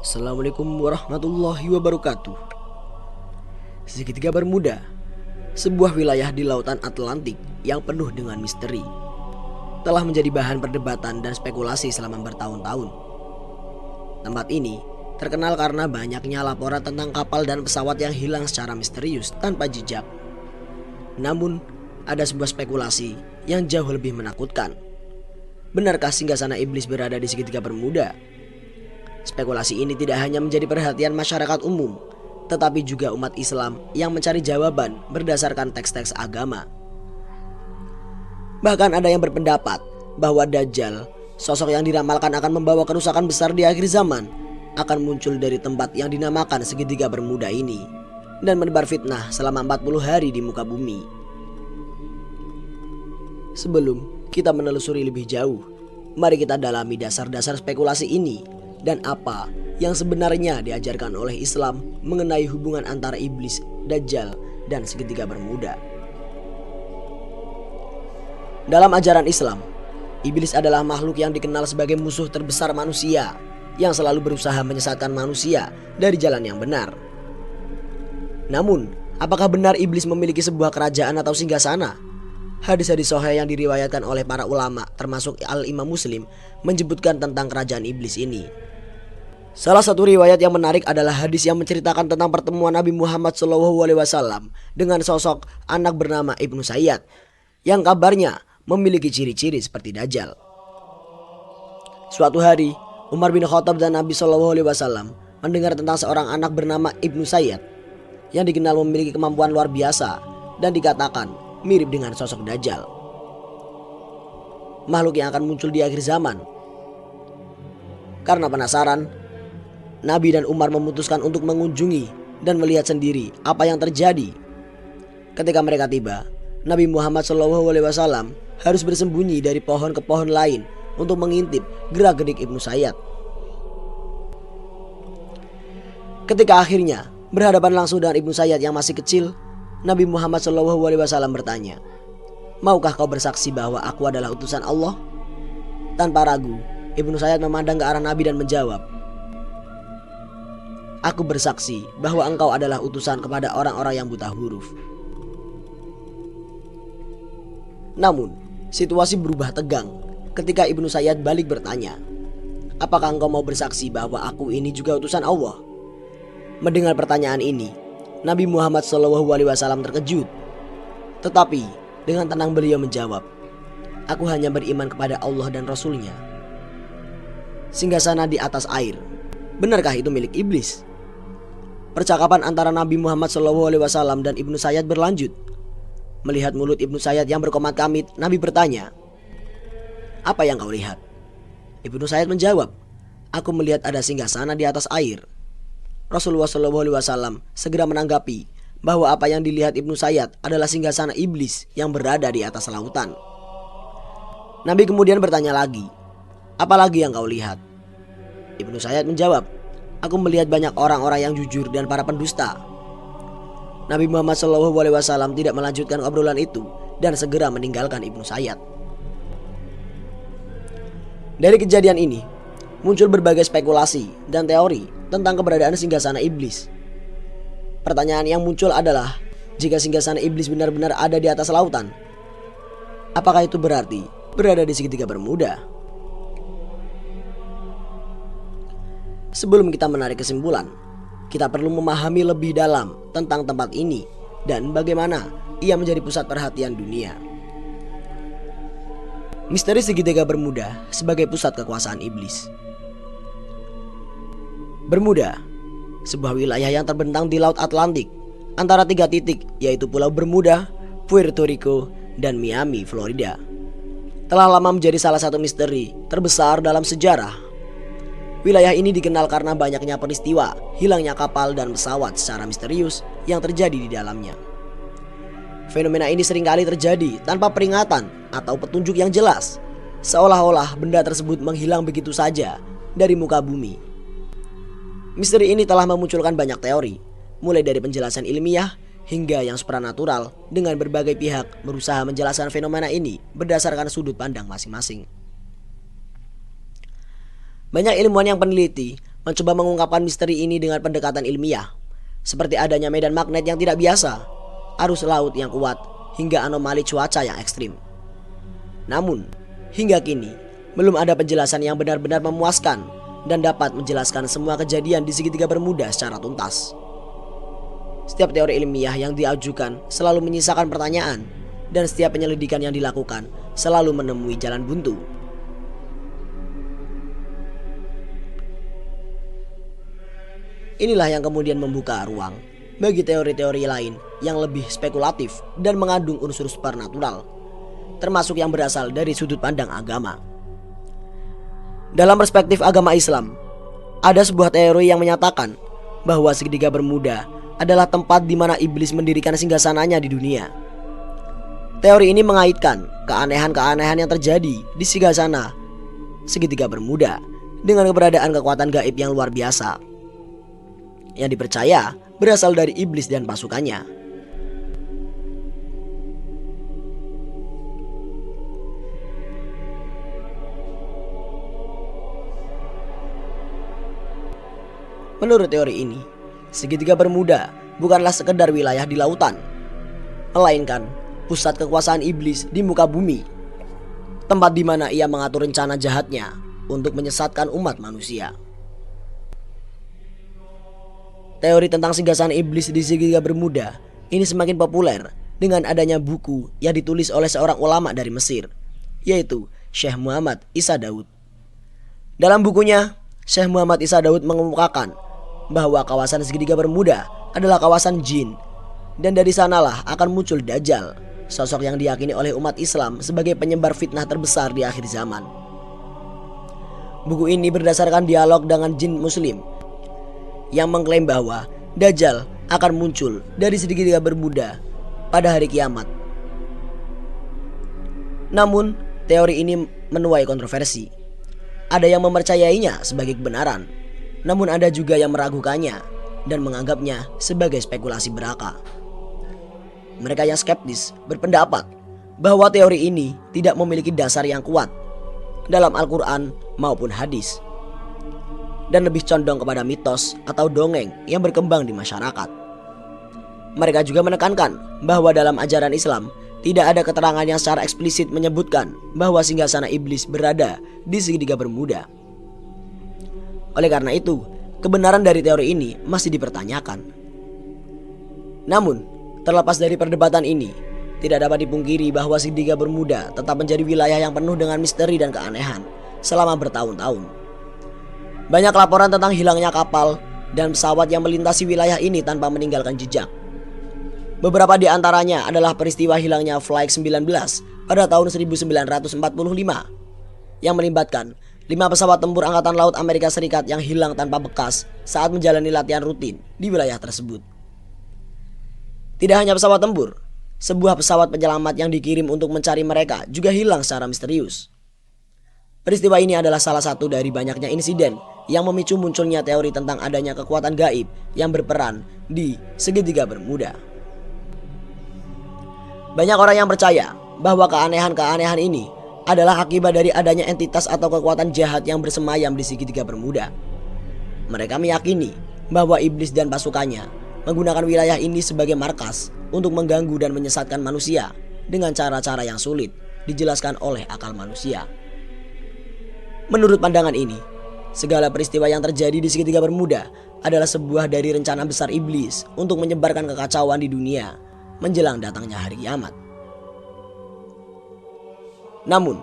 Assalamualaikum warahmatullahi wabarakatuh. Segitiga Bermuda, sebuah wilayah di lautan Atlantik yang penuh dengan misteri, telah menjadi bahan perdebatan dan spekulasi selama bertahun-tahun. Tempat ini terkenal karena banyaknya laporan tentang kapal dan pesawat yang hilang secara misterius tanpa jejak. Namun, ada sebuah spekulasi yang jauh lebih menakutkan. Benarkah singgasana iblis berada di segitiga Bermuda? Spekulasi ini tidak hanya menjadi perhatian masyarakat umum, tetapi juga umat Islam yang mencari jawaban berdasarkan teks-teks agama. Bahkan ada yang berpendapat bahwa Dajjal, sosok yang diramalkan akan membawa kerusakan besar di akhir zaman, akan muncul dari tempat yang dinamakan segitiga Bermuda ini dan menebar fitnah selama 40 hari di muka bumi. Sebelum kita menelusuri lebih jauh, mari kita dalami dasar-dasar spekulasi ini dan apa yang sebenarnya diajarkan oleh Islam mengenai hubungan antara iblis, Dajjal, dan segitiga Bermuda. Dalam ajaran Islam, iblis adalah makhluk yang dikenal sebagai musuh terbesar manusia yang selalu berusaha menyesatkan manusia dari jalan yang benar. Namun, apakah benar iblis memiliki sebuah kerajaan atau singgasana? Hadis-hadis sahih yang diriwayatkan oleh para ulama termasuk Al-Imam Muslim menyebutkan tentang kerajaan iblis ini. Salah satu riwayat yang menarik adalah hadis yang menceritakan tentang pertemuan Nabi Muhammad SAW dengan sosok anak bernama Ibnu Sayyad yang kabarnya memiliki ciri-ciri seperti Dajjal. Suatu hari, Umar bin Khattab dan Nabi SAW mendengar tentang seorang anak bernama Ibnu Sayyad yang dikenal memiliki kemampuan luar biasa dan dikatakan mirip dengan sosok Dajjal, makhluk yang akan muncul di akhir zaman. Karena penasaran, Nabi dan Umar memutuskan untuk mengunjungi dan melihat sendiri apa yang terjadi. Ketika mereka tiba, Nabi Muhammad SAW harus bersembunyi dari pohon ke pohon lain untuk mengintip gerak-gerik Ibnu Sayyad. Ketika akhirnya berhadapan langsung dengan Ibnu Sayyad yang masih kecil, Nabi Muhammad SAW bertanya, "Maukah kau bersaksi bahwa aku adalah utusan Allah?" Tanpa ragu, Ibnu Sayyad memandang ke arah Nabi dan menjawab, "Aku bersaksi bahwa engkau adalah utusan kepada orang-orang yang buta huruf." Namun, situasi berubah tegang ketika Ibnu Sayyad balik bertanya, "Apakah engkau mau bersaksi bahwa aku ini juga utusan Allah?" Mendengar pertanyaan ini, Nabi Muhammad SAW terkejut. Tetapi dengan tenang beliau menjawab, "Aku hanya beriman kepada Allah dan Rasul-Nya." Singgasana di atas air, benarkah itu milik iblis? Percakapan antara Nabi Muhammad SAW dan Ibnu Sayyad berlanjut. Melihat mulut Ibnu Sayyad yang berkomat-kamit, Nabi bertanya, "Apa yang kau lihat?" Ibnu Sayyad menjawab, "Aku melihat ada singgasana di atas air." Rasulullah SAW segera menanggapi bahwa apa yang dilihat Ibnu Sayyad adalah singgasana iblis yang berada di atas lautan. Nabi kemudian bertanya lagi, "Apa lagi yang kau lihat?" Ibnu Sayyad menjawab, "Aku melihat banyak orang-orang yang jujur dan para pendusta." Nabi Muhammad SAW tidak melanjutkan obrolan itu dan segera meninggalkan Ibnu Sayyad. Dari kejadian ini, muncul berbagai spekulasi dan teori tentang keberadaan singgasana iblis. Pertanyaan yang muncul adalah, jika singgasana iblis benar-benar ada di atas lautan, apakah itu berarti berada di segitiga Bermuda? Sebelum kita menarik kesimpulan, kita perlu memahami lebih dalam tentang tempat ini dan bagaimana ia menjadi pusat perhatian dunia. Misteri segitiga Bermuda sebagai pusat kekuasaan iblis. Bermuda, sebuah wilayah yang terbentang di Laut Atlantik antara tiga titik, yaitu Pulau Bermuda, Puerto Rico, dan Miami, Florida, telah lama menjadi salah satu misteri terbesar dalam sejarah. Wilayah ini dikenal karena banyaknya peristiwa hilangnya kapal dan pesawat secara misterius yang terjadi di dalamnya. Fenomena ini seringkali terjadi tanpa peringatan atau petunjuk yang jelas, seolah-olah benda tersebut menghilang begitu saja dari muka bumi. Misteri ini telah memunculkan banyak teori, mulai dari penjelasan ilmiah hingga yang supranatural, dengan berbagai pihak berusaha menjelaskan fenomena ini berdasarkan sudut pandang masing-masing. Banyak ilmuwan yang peneliti mencoba mengungkapkan misteri ini dengan pendekatan ilmiah, seperti adanya medan magnet yang tidak biasa, arus laut yang kuat, hingga anomali cuaca yang ekstrim. Namun, hingga kini, belum ada penjelasan yang benar-benar memuaskan dan dapat menjelaskan semua kejadian di segitiga Bermuda secara tuntas. Setiap teori ilmiah yang diajukan selalu menyisakan pertanyaan, dan setiap penyelidikan yang dilakukan selalu menemui jalan buntu. Inilah yang kemudian membuka ruang bagi teori-teori lain yang lebih spekulatif dan mengandung unsur supernatural, termasuk yang berasal dari sudut pandang agama. Dalam perspektif agama Islam, ada sebuah teori yang menyatakan bahwa segitiga Bermuda adalah tempat di mana iblis mendirikan singgasananya di dunia. Teori ini mengaitkan keanehan-keanehan yang terjadi di singgasana segitiga Bermuda dengan keberadaan kekuatan gaib yang luar biasa, yang dipercaya berasal dari iblis dan pasukannya. Menurut teori ini, segitiga Bermuda bukanlah sekedar wilayah di lautan, melainkan pusat kekuasaan iblis di muka bumi, tempat di mana ia mengatur rencana jahatnya untuk menyesatkan umat manusia. Teori tentang singgasana iblis di segitiga Bermuda ini semakin populer dengan adanya buku yang ditulis oleh seorang ulama dari Mesir, yaitu Syekh Muhammad Isa Daud. Dalam bukunya, Syekh Muhammad Isa Daud mengemukakan bahwa kawasan segitiga Bermuda adalah kawasan jin, dan dari sanalah akan muncul Dajjal, sosok yang diyakini oleh umat Islam sebagai penyebar fitnah terbesar di akhir zaman. Buku ini berdasarkan dialog dengan jin muslim yang mengklaim bahwa Dajjal akan muncul dari segitiga Bermuda pada hari kiamat. Namun, teori ini menuai kontroversi. Ada yang mempercayainya sebagai kebenaran, namun ada juga yang meragukannya dan menganggapnya sebagai spekulasi belaka. Mereka yang skeptis berpendapat bahwa teori ini tidak memiliki dasar yang kuat dalam Al-Quran maupun hadis, dan lebih condong kepada mitos atau dongeng yang berkembang di masyarakat. Mereka juga menekankan bahwa dalam ajaran Islam tidak ada keterangan yang secara eksplisit menyebutkan bahwa singgasana iblis berada di segitiga Bermuda. Oleh karena itu, kebenaran dari teori ini masih dipertanyakan. Namun, terlepas dari perdebatan ini, tidak dapat dipungkiri bahwa segitiga Bermuda tetap menjadi wilayah yang penuh dengan misteri dan keanehan selama bertahun-tahun. Banyak laporan tentang hilangnya kapal dan pesawat yang melintasi wilayah ini tanpa meninggalkan jejak. Beberapa di antaranya adalah peristiwa hilangnya Flight 19 pada tahun 1945 yang melibatkan 5 pesawat tempur Angkatan Laut Amerika Serikat yang hilang tanpa bekas saat menjalani latihan rutin di wilayah tersebut. Tidak hanya pesawat tempur, sebuah pesawat penyelamat yang dikirim untuk mencari mereka juga hilang secara misterius. Peristiwa ini adalah salah satu dari banyaknya insiden yang memicu munculnya teori tentang adanya kekuatan gaib yang berperan di segitiga Bermuda. Banyak orang yang percaya bahwa keanehan-keanehan ini adalah akibat dari adanya entitas atau kekuatan jahat yang bersemayam di segitiga Bermuda. Mereka meyakini bahwa iblis dan pasukannya menggunakan wilayah ini sebagai markas untuk mengganggu dan menyesatkan manusia dengan cara-cara yang sulit dijelaskan oleh akal manusia. Menurut pandangan ini, segala peristiwa yang terjadi di segitiga Bermuda adalah sebuah dari rencana besar iblis untuk menyebarkan kekacauan di dunia menjelang datangnya hari kiamat. Namun,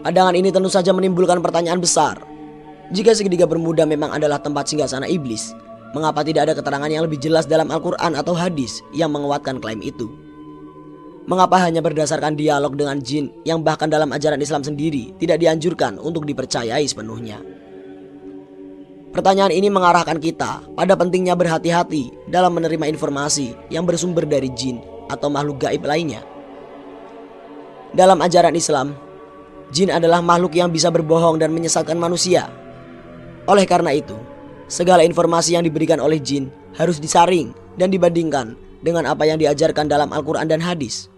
pandangan ini tentu saja menimbulkan pertanyaan besar. Jika segitiga Bermuda memang adalah tempat singgasana iblis, mengapa tidak ada keterangan yang lebih jelas dalam Al-Quran atau hadis yang menguatkan klaim itu? Mengapa hanya berdasarkan dialog dengan jin yang bahkan dalam ajaran Islam sendiri tidak dianjurkan untuk dipercayai sepenuhnya? Pertanyaan ini mengarahkan kita pada pentingnya berhati-hati dalam menerima informasi yang bersumber dari jin atau makhluk gaib lainnya. Dalam ajaran Islam, jin adalah makhluk yang bisa berbohong dan menyesatkan manusia. Oleh karena itu, segala informasi yang diberikan oleh jin harus disaring dan dibandingkan dengan apa yang diajarkan dalam Al-Quran dan hadis.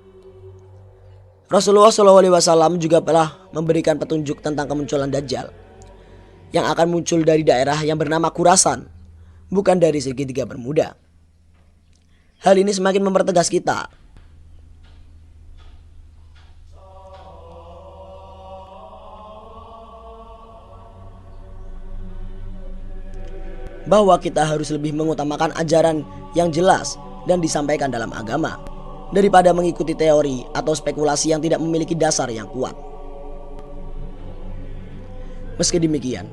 Rasulullah SAW juga telah memberikan petunjuk tentang kemunculan Dajjal, yang akan muncul dari daerah yang bernama Khurasan, bukan dari segitiga Bermuda. Hal ini semakin mempertegas kita bahwa kita harus lebih mengutamakan ajaran yang jelas dan disampaikan dalam agama daripada mengikuti teori atau spekulasi yang tidak memiliki dasar yang kuat. Meski demikian,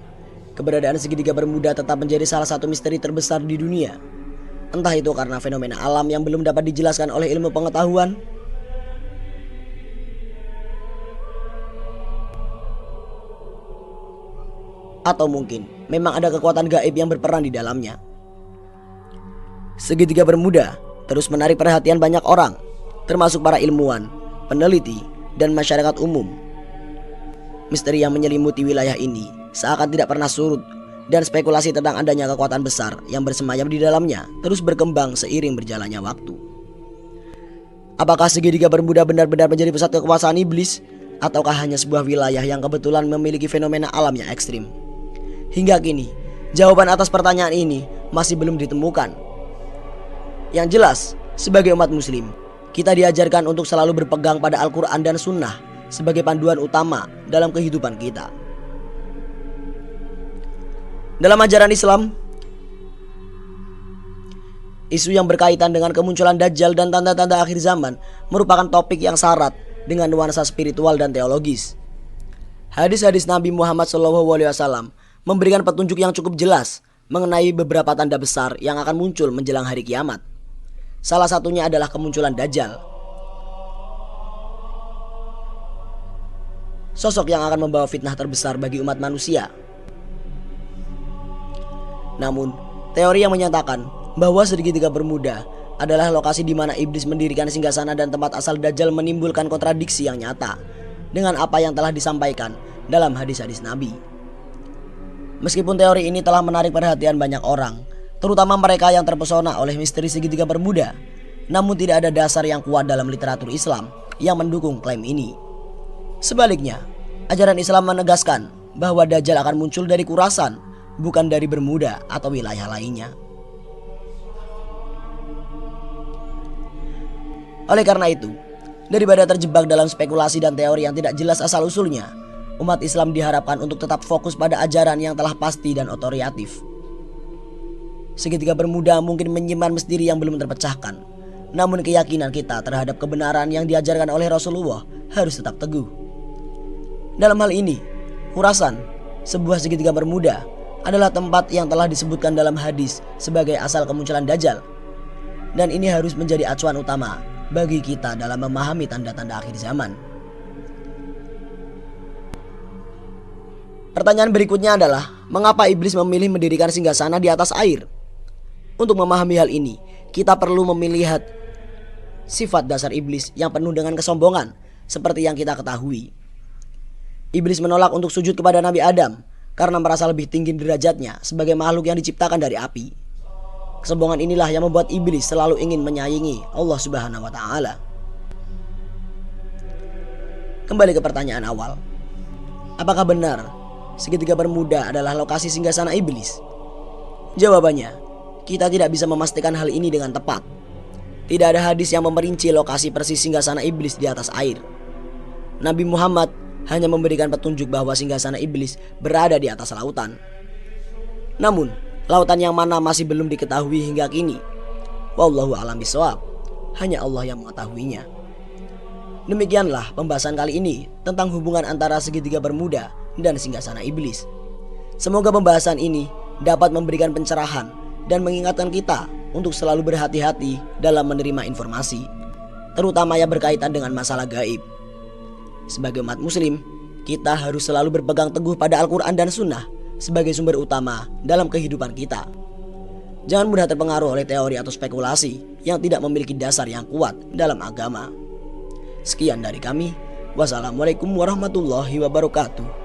keberadaan segitiga Bermuda tetap menjadi salah satu misteri terbesar di dunia. Entah itu karena fenomena alam yang belum dapat dijelaskan oleh ilmu pengetahuan, atau mungkin memang ada kekuatan gaib yang berperan di dalamnya. Segitiga Bermuda terus menarik perhatian banyak orang, termasuk para ilmuwan, peneliti, dan masyarakat umum. Misteri yang menyelimuti wilayah ini seakan tidak pernah surut, dan spekulasi tentang adanya kekuatan besar yang bersemayam di dalamnya terus berkembang seiring berjalannya waktu. Apakah segitiga Bermuda benar-benar menjadi pusat kekuasaan iblis, ataukah hanya sebuah wilayah yang kebetulan memiliki fenomena alam yang ekstrim? Hingga kini, jawaban atas pertanyaan ini masih belum ditemukan. Yang jelas, sebagai umat muslim, kita diajarkan untuk selalu berpegang pada Al-Quran dan Sunnah sebagai panduan utama dalam kehidupan kita. Dalam ajaran Islam, isu yang berkaitan dengan kemunculan Dajjal dan tanda-tanda akhir zaman merupakan topik yang syarat dengan nuansa spiritual dan teologis. Hadis-hadis Nabi Muhammad SAW memberikan petunjuk yang cukup jelas mengenai beberapa tanda besar yang akan muncul menjelang hari kiamat. Salah satunya adalah kemunculan Dajjal, sosok yang akan membawa fitnah terbesar bagi umat manusia. Namun, teori yang menyatakan bahwa segitiga Bermuda adalah lokasi di mana iblis mendirikan singgasana dan tempat asal Dajjal menimbulkan kontradiksi yang nyata dengan apa yang telah disampaikan dalam hadis-hadis Nabi. Meskipun teori ini telah menarik perhatian banyak orang, terutama mereka yang terpesona oleh misteri segitiga Bermuda, namun tidak ada dasar yang kuat dalam literatur Islam yang mendukung klaim ini. Sebaliknya, ajaran Islam menegaskan bahwa Dajjal akan muncul dari Khurasan, bukan dari Bermuda atau wilayah lainnya. Oleh karena itu, daripada terjebak dalam spekulasi dan teori yang tidak jelas asal-usulnya, umat Islam diharapkan untuk tetap fokus pada ajaran yang telah pasti dan otoritatif. Segitiga Bermuda mungkin menyimpan misteri yang belum terpecahkan, namun keyakinan kita terhadap kebenaran yang diajarkan oleh Rasulullah harus tetap teguh. Dalam hal ini, Khurasan, sebuah segitiga Bermuda, adalah tempat yang telah disebutkan dalam hadis sebagai asal kemunculan Dajjal. Dan ini harus menjadi acuan utama bagi kita dalam memahami tanda-tanda akhir zaman. Pertanyaan berikutnya adalah, mengapa iblis memilih mendirikan singgasana di atas air? Untuk memahami hal ini, kita perlu melihat sifat dasar iblis yang penuh dengan kesombongan, seperti yang kita ketahui. Iblis menolak untuk sujud kepada Nabi Adam karena merasa lebih tinggi derajatnya sebagai makhluk yang diciptakan dari api. Kesombongan inilah yang membuat iblis selalu ingin menyaingi Allah Subhanahu wa Ta'ala. Kembali ke pertanyaan awal, apakah benar segitiga Bermuda adalah lokasi singgasana iblis? Jawabannya, kita tidak bisa memastikan hal ini dengan tepat. Tidak ada hadis yang memperinci lokasi persis singgasana iblis di atas air. Nabi Muhammad hanya memberikan petunjuk bahwa singgasana iblis berada di atas lautan. Namun, lautan yang mana masih belum diketahui hingga kini. Wallahu a'lam bishawab. Hanya Allah yang mengetahuinya. Demikianlah pembahasan kali ini tentang hubungan antara segitiga Bermuda dan singgasana iblis. Semoga pembahasan ini dapat memberikan pencerahan dan mengingatkan kita untuk selalu berhati-hati dalam menerima informasi, terutama yang berkaitan dengan masalah gaib. Sebagai umat muslim, kita harus selalu berpegang teguh pada Al-Quran dan Sunnah sebagai sumber utama dalam kehidupan kita. Jangan mudah terpengaruh oleh teori atau spekulasi yang tidak memiliki dasar yang kuat dalam agama. Sekian dari kami. Wassalamualaikum warahmatullahi wabarakatuh.